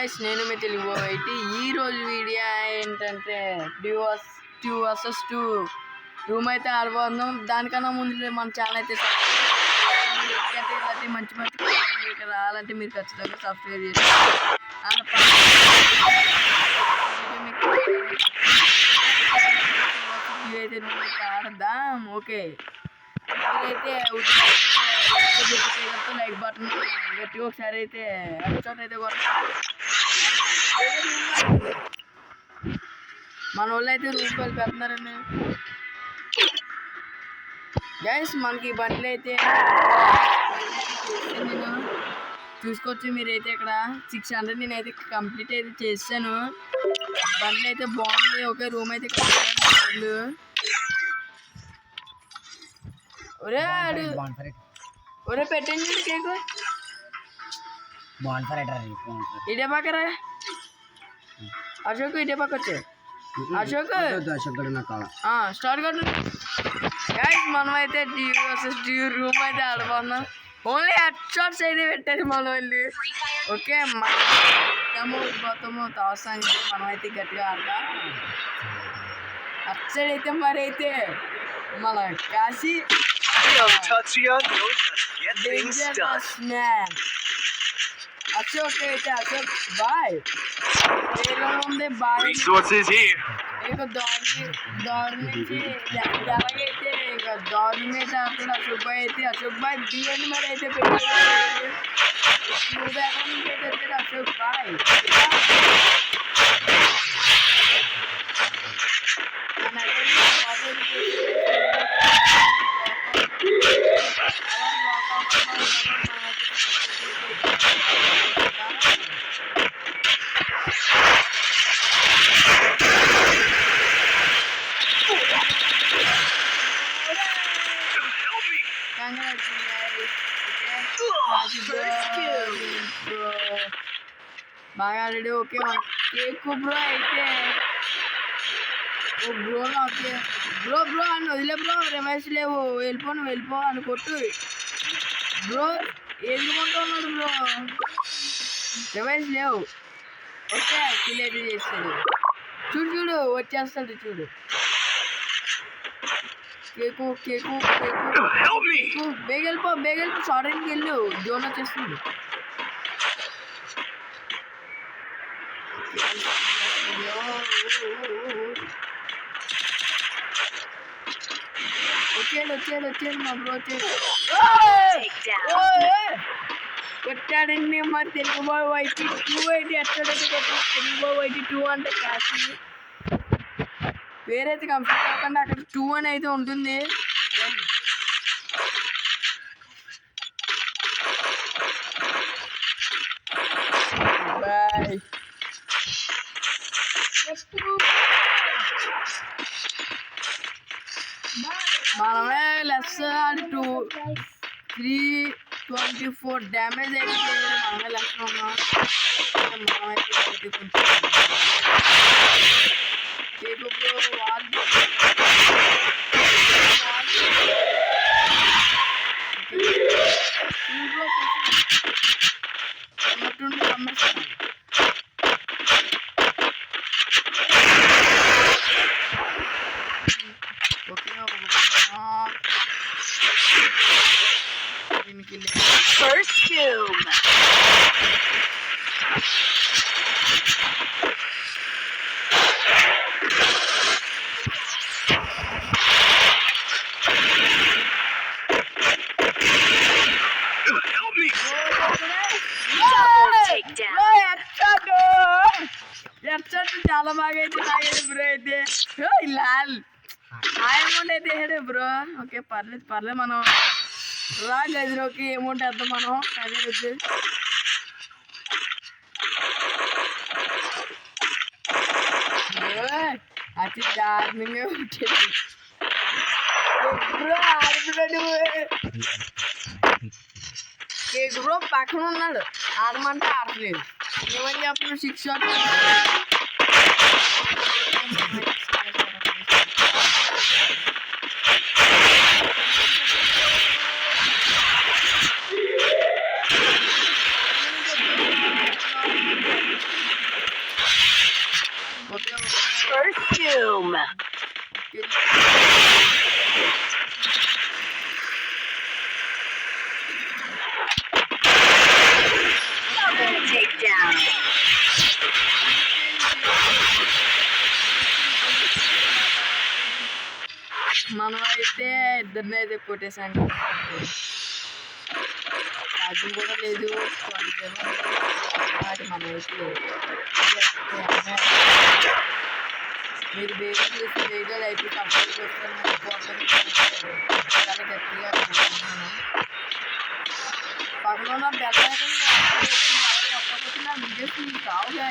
Guys నేను మీ తెలుగు అయితే ఈ రోజు వీడియో ఏంటంటే 2 vs 2 రూమ్ అయితే ఆడబోతున్నాం. దానికన్నా ముందు మన ఛానల్ అయితే ఇలాంటి మంచి మీకు రావాలంటే మీరు ఖచ్చితంగా సబ్స్క్రైబ్ చేసి అయితే రూమ్ అయితే ఆడదాం. ఓకే మీరైతే లైక్ బటన్ గట్టిగా ఒకసారి అయితే ఎపిసోడ్ అయితే మన వాళ్ళు అయితే రూమ్ వెళ్ళి పెడుతున్నారండి గైస్. మనకి బండ్లు అయితే నేను చూసుకోవచ్చు. మీరైతే ఇక్కడ 600 నేనైతే కంప్లీట్ అయితే చేశాను. బండ్లు అయితే బాగుంది. ఓకే రూమ్ అయితే బండ్లు ఒరే పెట్టండి కేక్ ఇదే పక్కరా అశోక్ ఇదే పక్క వచ్చే అశోక్ స్టార్ట్ కొట్టు గైస్. మనం అయితే రూమ్ అయితే ఆడబోతున్నాం. ఓన్లీ హెడ్ షాట్స్ అయితే పెట్టారు మన వాళ్ళు. ఓకే మొత్తము తోసానికి మనం అయితే గట్టిగా ఆడదాం. అటు సైడ్ అయితే మరి అయితే మన కాశీ అశోక్ అయితే అశోక్ బాయ్ ఉంది బాయ్ ఇక దారి నుంచి ఎలాగైతే ఇక దారి మీద అక్కడ అశోక్ బాయ్ అయితే అశోక్ బాయ్ బియ్యాన్ని మరి అయితే పెట్టాడు. అశోక్ బాయ్ బాగా ఆల్రెడీ ఓకే కేక్ బ్రో అయితే బ్రో ఓకే బ్రో అని వదిలే బ్రో. రివైస్ లేవు వెళ్ళిపో అని కొట్టు బ్రో. ఎందుకుంటున్నాడు బ్రో? రివైస్ లేవు. ఓకే కిల్ అయితే చేస్తాడు. చూడు వచ్చేస్తాడు చూడు. కేకు బేగెళ్ళిపో షార్ట్కి వెళ్ళు. జోన్ వచ్చేస్తుంది. వచ్చాడు మా బ్రో కొట్టాడండి. మా తెలుగు బాయ్ వైటీ 2 అయితే ఎట్టాడైతే తెలుగు బాయ్ వైటీ 2 అంటే కాశీ వేరైతే కంప్లీట్ అవ్వకుండా అక్కడ 2 అని అయితే ఉంటుంది. బాయ్ మనమే లెస్ 324 డ్యామేజ్ అయితే మనమే లెస్ ఉన్నాం. మనమైతే First doom. Help me! చాలా బాగా అయితే తాగేది బ్రో అయితే లాల్ అమౌంట్ అయితే వేసాడు బ్రో. ఓకే పర్లేదు మనం రా గదిలోకి అమౌంట్ వేద్దాం మనం. అదే వచ్చి అతి దారుణంగా ఉంటుంది బ్రో. ఆడుతున్నాడు కేక్ బ్రో పక్కన ఉన్నాడు. ఆడమంటే ఆడలేదు. ఏమని చెప్పను 6 షాట్ doom. Double takedown. మనం అయితే ఇద్దరిని అయితే కొట్టేసాం. ఛార్జింగ్ కూడా లేదు. మనం అయితే మీరు బేగా చూసి బేగా అయితే సపోర్ట్ చేస్తాను. చాలా గట్టిగా అనుకుంటున్నాను. పక్కన ఉన్న బెల్లాన్ని తప్పకపోతే నా వీడియోస్ మీకు కావుగా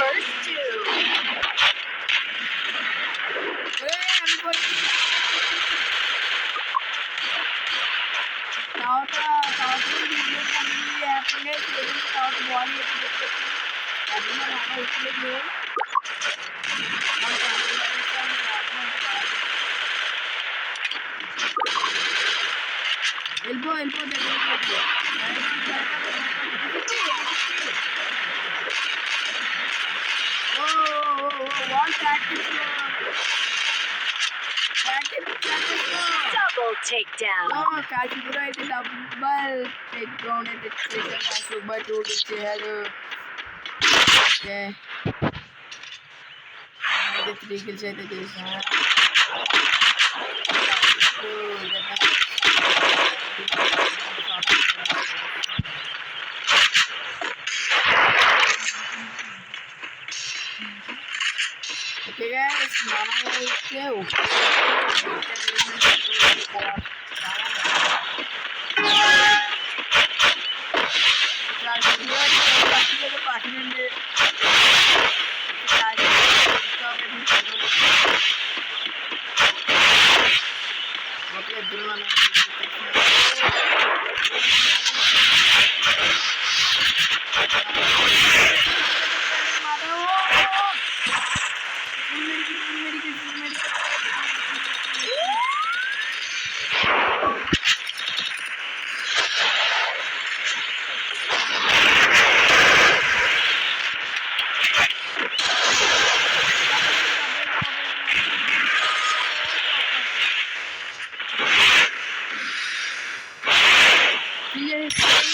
First two. వెళ్ళిపో Double takedown. కాశీపురం అయితే డబ్బల్ టేక్ డౌన్ అయితే చేశాడు. సూపర్ 2 ఇచ్చేయాడు. ఓకే 3 కిల్స్ అయితే చేశాను. ఓకే గైస్ మనం అయితే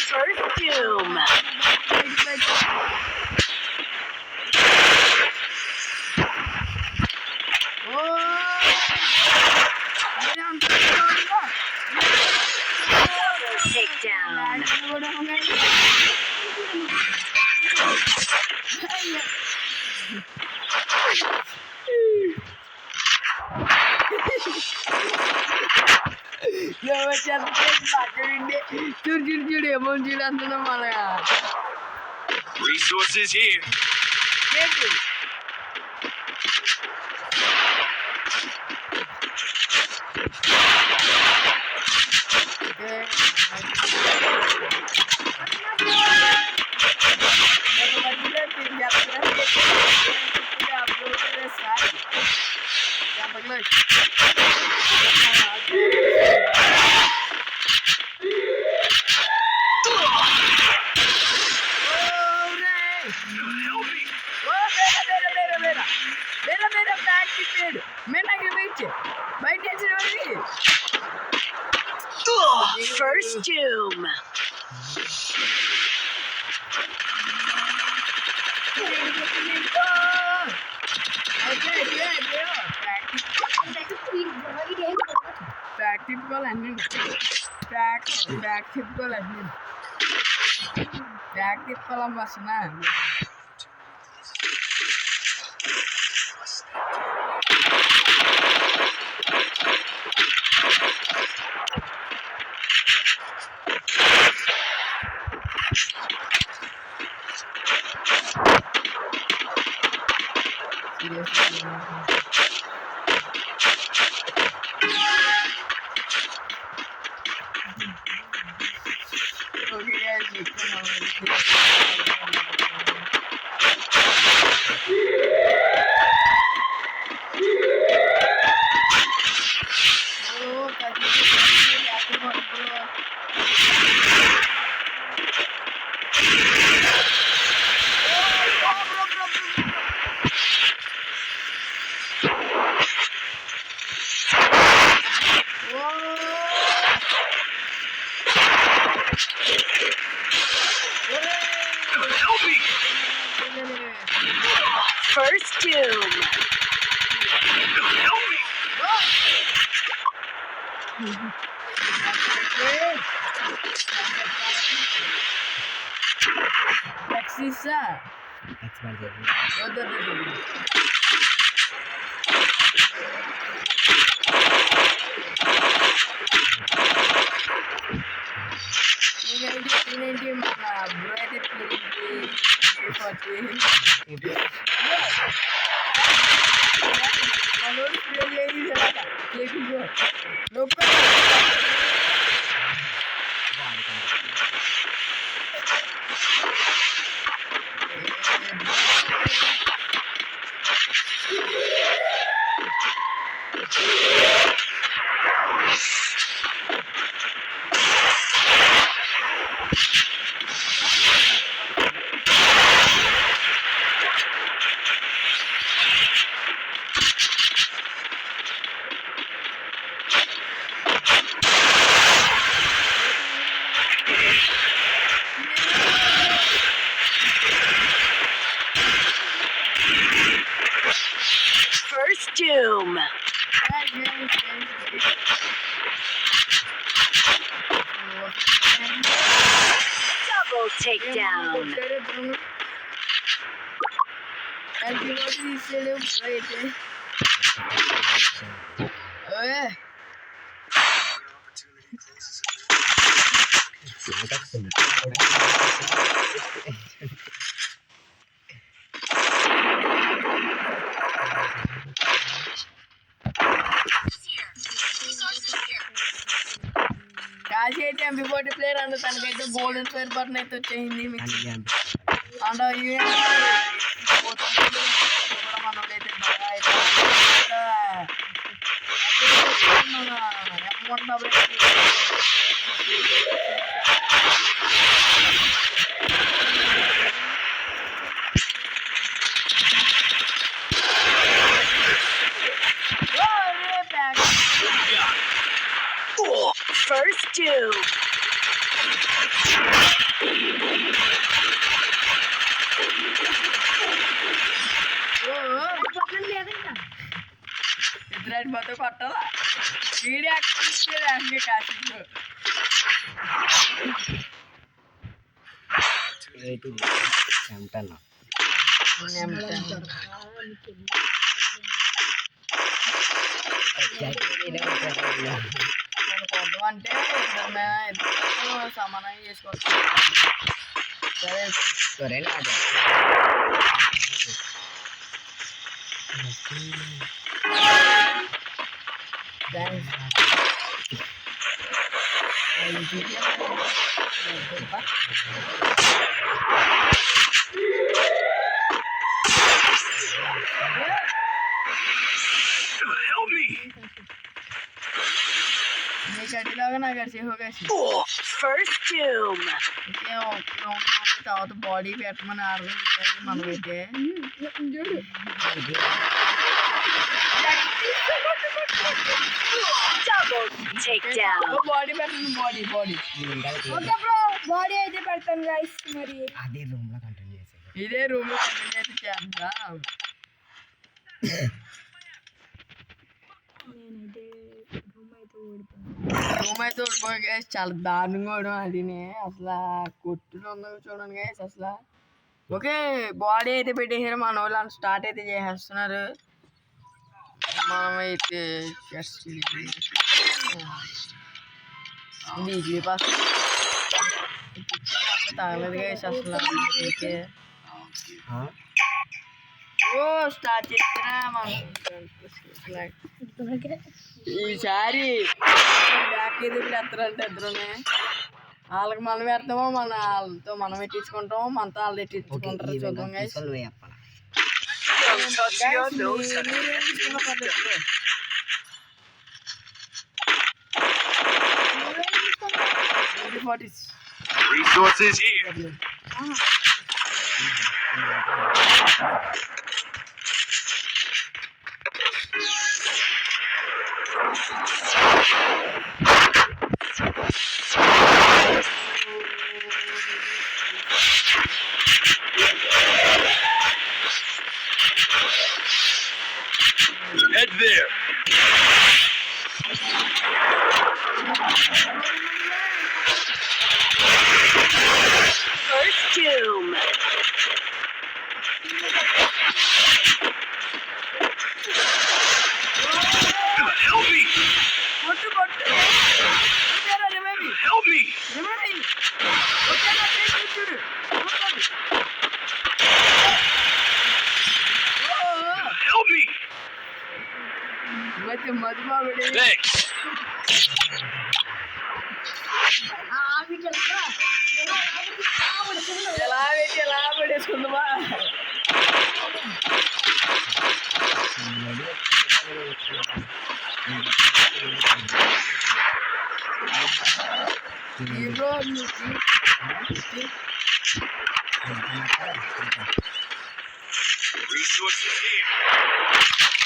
First doom. Double takedown. చూడు అమౌంట్ చూడు అంటున్నాం మన Resources here. First doom. Back తిప్పుకోవాలండి బ్యాక్ తిప్పుకోవాలమ్మా అసలు ఓకే గైస్ ఇప్పుడు First doom. Taxisa. నేనేంటి మన బ్రో అయితే First doom. Double takedown. కాశీ అయితే ఎంబీపోటీ ప్లేయర్ అండ్ తనకైతే గోల్డెన్ స్క్వేర్ బటన్ అయితే వచ్చేసింది అండ్ మనోడైతే బాగా అయితే First doom. ఇద్దరు పోతే కొట్టాలా వీడియో యాక్టివ్ కాశీలో అంటే ఇద్దరు సమానంగా చేసుకోవచ్చు సరే గడిలాగా నాకు అరిసి First doom. తర్వాత బాడీ పెట్టమని ఆర్డర్ ఇచ్చారు మనమైతే Double takedown. బాడీ పెట్టండి బాడీ బాడీ అయితే పెడతాను గైస్ మరి ఇదే రూమ్ లో కంటిన్యూ అయితే చేద్దాం నేనైతే రూమ్ అయితే రూమ్ అయితే ఓడిపోయి గైస్ చాలా దారుణంగా ఓడడం అది అసలు కొట్టులో ఉన్నది చూడండి గైస్ అసలు ఓకే బాడీ అయితే పెట్టేసారు మన వాళ్ళు స్టార్ట్ అయితే చేసేస్తున్నారు మనమైతే వీక్లీ పాస్ తగలేదు గైస్ అసలు ఓ స్టార్ట్ చేసినా మనం ఈసారి బ్యాక్ ఎదురు ఎత్తరంటే ఇద్దరునే వాళ్ళకి మనం పెడతామో వాళ్ళతో మనం పెట్టించుకుంటామో మనతో వాళ్ళు పెట్టించుకుంటారో చూద్దాం guys. Guys, మీరేం తీసుకున్నా పర్లేదు. Forties. Resources here. Head there. First doom. Help me! కొట్టు కొట్టు కొట్టారా రివైవ్ Help me! రివైవ్ కొట్టారా చూడు Help me! ಮತ್ತೆ ಮದುವೆ Thanks. ఎలా పెట్టి ఎలా పడేసుకుందామా hero Resources here.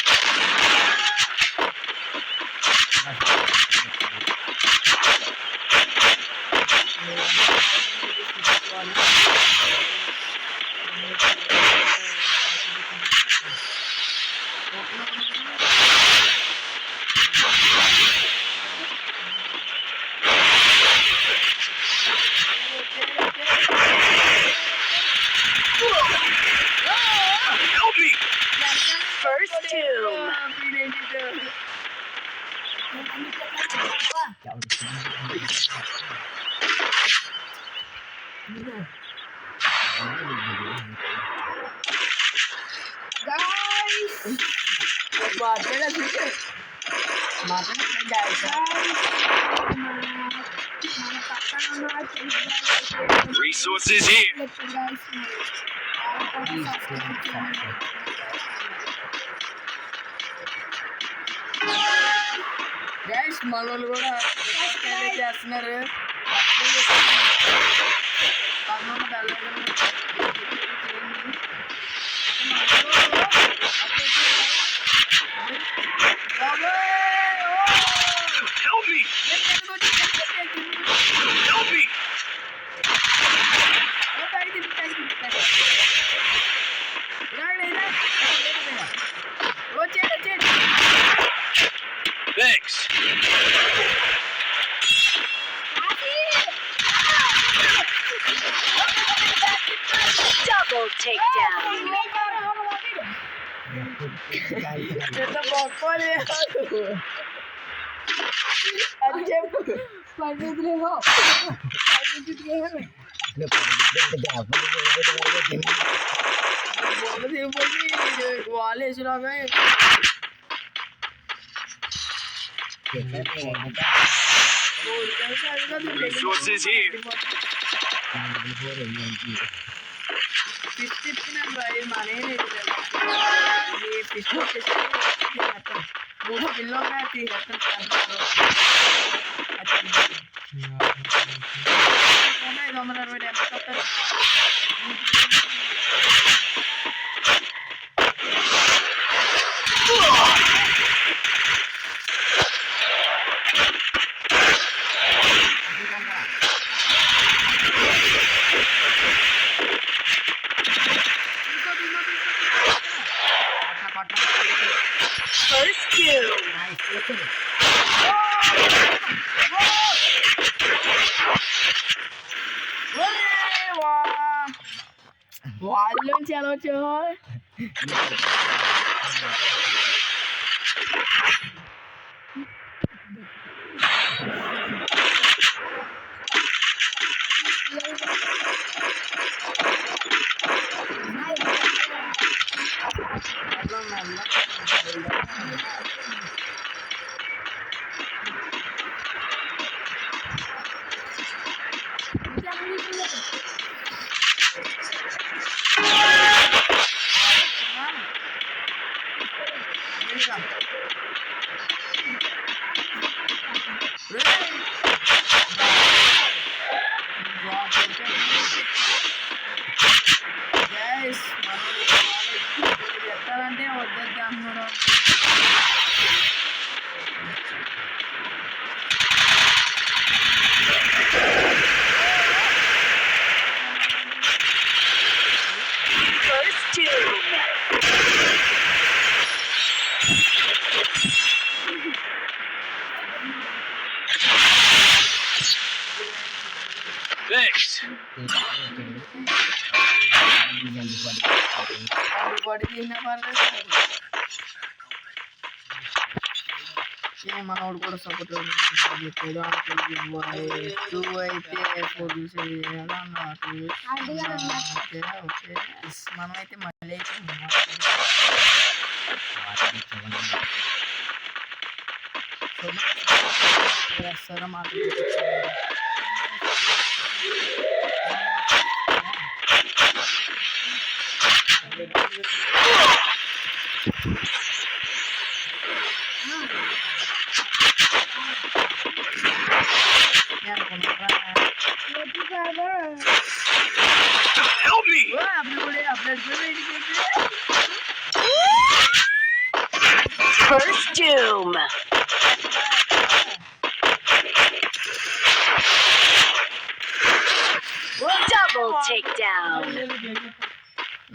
Help me! First doom. Resources here. Guys మనోళ్ళు కూడా చేస్తున్నారు Help me! Help me! Thanks. Double takedown. అది చెప్పు వాళ్ళు వేసినాగా Resources here. Fish తిప్పినాను bye Mane fish మూడు కిలో First doom. వాళ్ళలోంచి ఎలా వచ్చావు గైస్ ఎత్తాలంటే వద్దొద్దు అంటున్నాడు. First doom. Thanks. బాడీ తిన్నా పర్లేదు. మనోడు కూడా సపోర్ట్ చెప్పాడు అనుకుంటుంది. టూ అయితే ఫోర్ చూసేది ఓకే ఓకే మనమైతే మళ్ళీ సరే మాట్లాడుతుంది. Help me. First doom. Double takedown.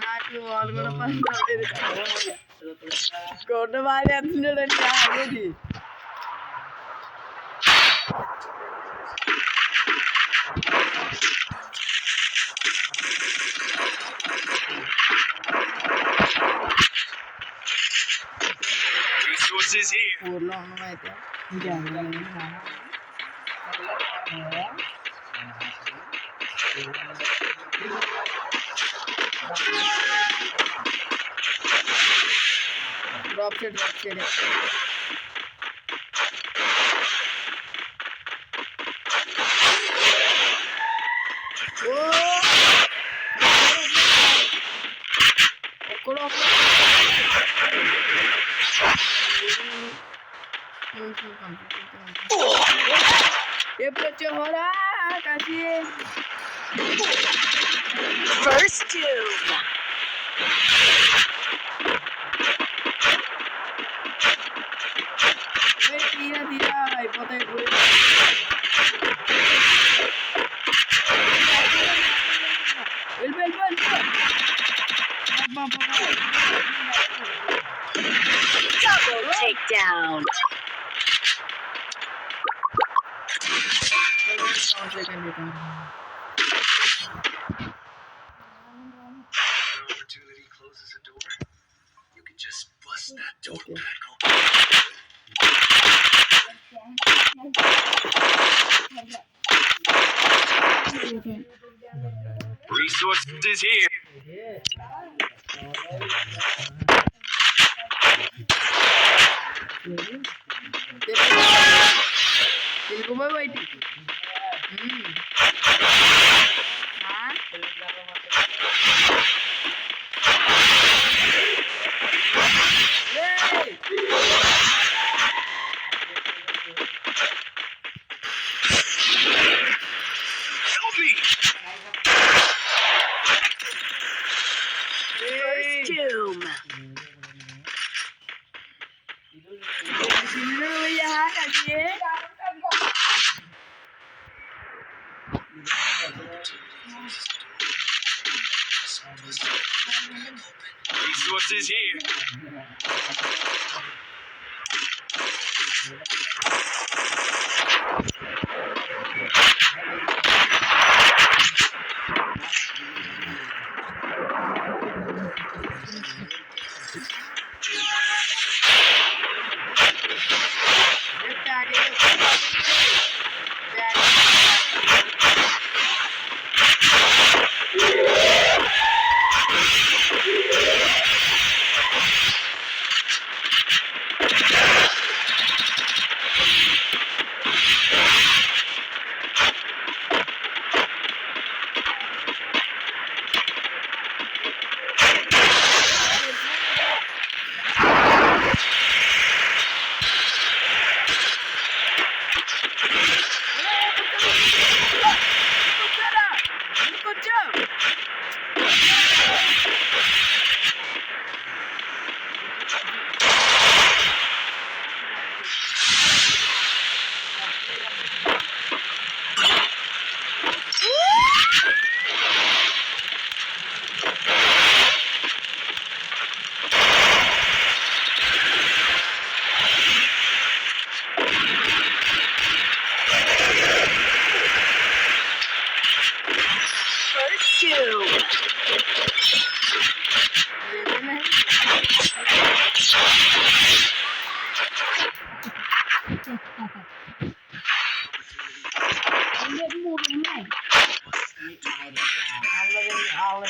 నాకు వాళ్ళు కూడా కొండ బాగా అంటున్నాడండి అదేది Resources here. ఊర్లో ఉన్నమైతే డ్రాప్ సైడ్ ఒక్కడో ఎప్పుడు వచ్చేవారా కాశీ First doom. తీరా తీరా అయిపోతాయి ఇప్పుడు Double takedown. Opportunity closes a door. You can just bust that door back open. Resources here. తెలుగుపోయి బయటికి Help me. First doom. Resources here.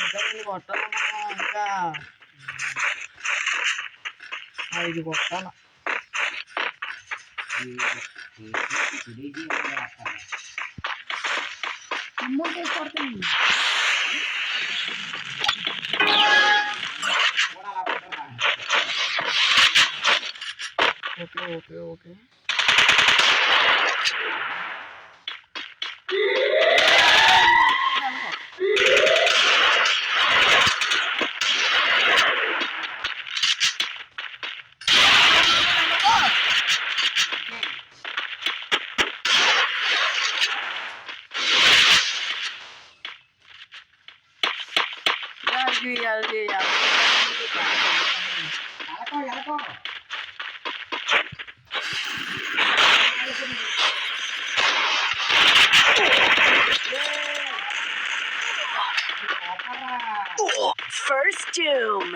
ఇంకా నేను కొట్టాలమ్మా ఇంకా 5 కొట్టాల. అమౌంట్ వేసి కొడుతుంది. Okay okay okay First doom.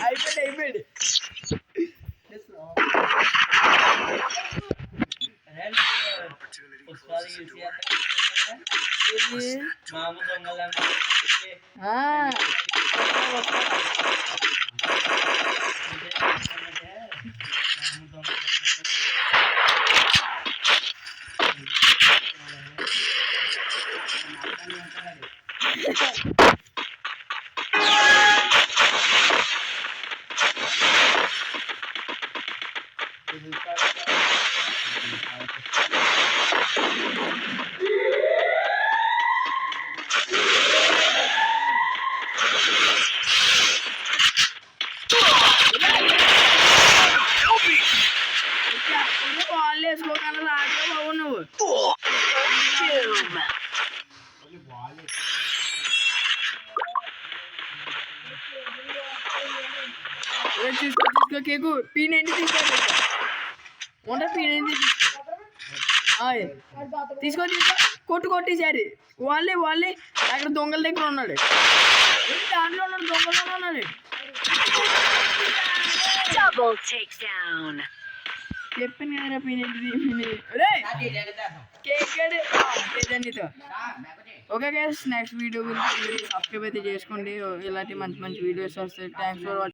అయిపోయాడు బాల్ వేసుకోగల రాజు బాబు నువ్వు. Doom. తీసుకో కేకు P90 తీసుకో P90 తీసుకో కొట్టేసారి వాళ్ళే అక్కడ దొంగల దగ్గర ఉన్నాడు. దాంట్లో ఉన్నాడు, దొంగలో ఉన్నాడు. Double takedown. చెప్పాను కదరా P90 cake. Okay guys, next video గురించి సబ్స్క్రైబ్ అయితే చేసుకోండి. ఇలాంటి మంచి వీడియోస్ వస్తాయి. Thanks for watching.